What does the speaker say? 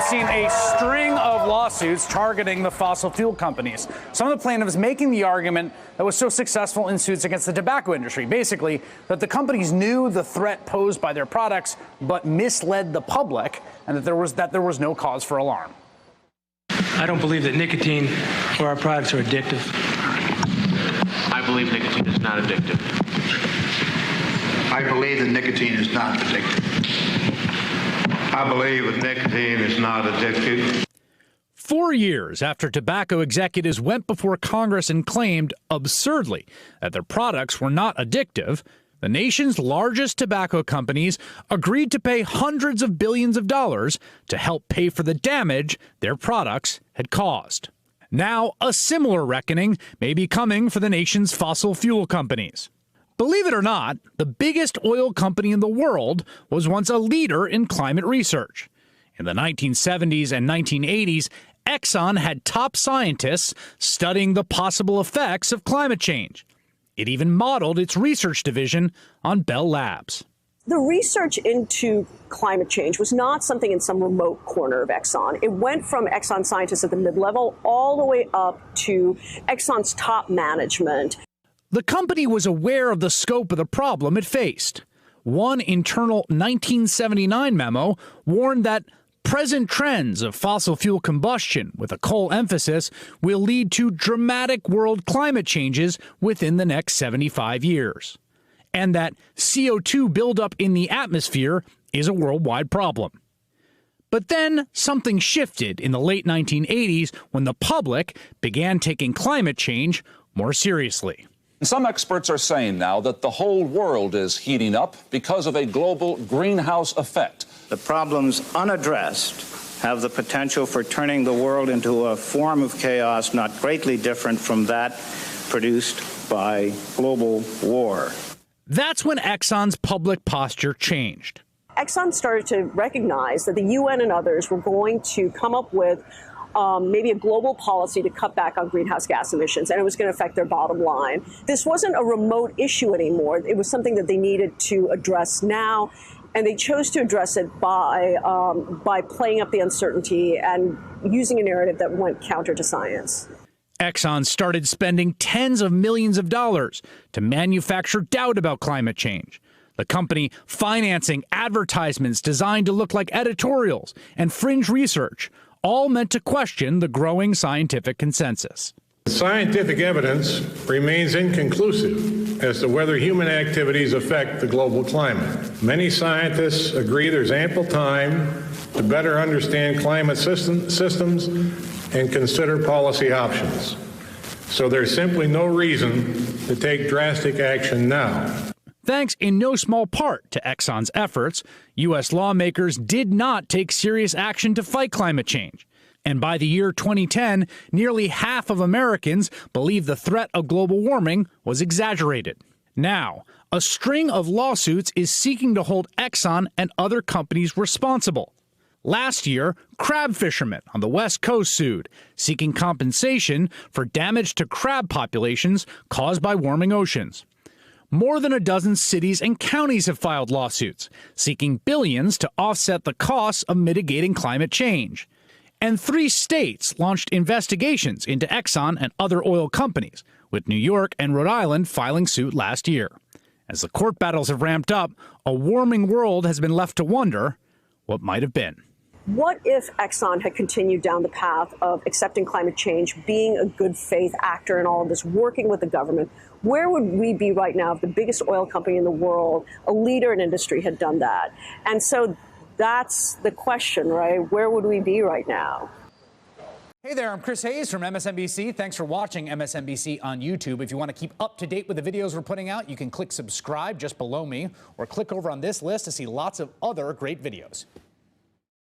seen a string of lawsuits targeting the fossil fuel companies. Some of the plaintiffs making the argument that was so successful in suits against the tobacco industry, basically that the companies knew the threat posed by their products but misled the public, and that there was no cause for alarm. I don't believe that nicotine or our products are addictive. I believe nicotine is not addictive. I believe that nicotine is not addictive. I believe that nicotine is not addictive. 4 years after tobacco executives went before Congress and claimed, absurdly, that their products were not addictive, the nation's largest tobacco companies agreed to pay hundreds of billions of dollars to help pay for the damage their products had caused. Now, a similar reckoning may be coming for the nation's fossil fuel companies. Believe it or not, the biggest oil company in the world was once a leader in climate research. In the 1970s and 1980s, Exxon had top scientists studying the possible effects of climate change. It even modeled its research division on Bell Labs. The research into climate change was not something in some remote corner of Exxon. It went from Exxon scientists at the mid-level all the way up to Exxon's top management. The company was aware of the scope of the problem it faced. One internal 1979 memo warned that present trends of fossil fuel combustion with a coal emphasis will lead to dramatic world climate changes within the next 75 years, and that CO2 buildup in the atmosphere is a worldwide problem. But then something shifted in the late 1980s when the public began taking climate change more seriously. Some experts are saying now that the whole world is heating up because of a global greenhouse effect. The problems unaddressed have the potential for turning the world into a form of chaos not greatly different from that produced by global war. That's when Exxon's public posture changed. Exxon started to recognize that the UN and others were going to come up with maybe a global policy to cut back on greenhouse gas emissions, and it was going to affect their bottom line. This wasn't a remote issue anymore. It was something that they needed to address now, and they chose to address it by playing up the uncertainty and using a narrative that went counter to science. Exxon started spending tens of millions of dollars to manufacture doubt about climate change. The company financing advertisements designed to look like editorials and fringe research, all meant to question the growing scientific consensus. Scientific evidence remains inconclusive as to whether human activities affect the global climate. Many scientists agree there's ample time to better understand climate systems and consider policy options. So there's simply no reason to take drastic action now. Thanks in no small part to Exxon's efforts, U.S. lawmakers did not take serious action to fight climate change. And by the year 2010, nearly half of Americans believe the threat of global warming was exaggerated. Now, a string of lawsuits is seeking to hold Exxon and other companies responsible. Last year, crab fishermen on the West Coast sued, seeking compensation for damage to crab populations caused by warming oceans. More than a dozen cities and counties have filed lawsuits, seeking billions to offset the costs of mitigating climate change. And 3 states launched investigations into Exxon and other oil companies, with New York and Rhode Island filing suit last year. As the court battles have ramped up, a warming world has been left to wonder what might have been. What if Exxon had continued down the path of accepting climate change, being a good faith actor in all of this, working with the government? Where would we be right now if the biggest oil company in the world, a leader in industry, had done that? And so that's the question, right? Where would we be right now? Hey there, I'm Chris Hayes from MSNBC. Thanks for watching MSNBC on YouTube. If you want to keep up to date with the videos we're putting out, you can click subscribe just below me or click over on this list to see lots of other great videos.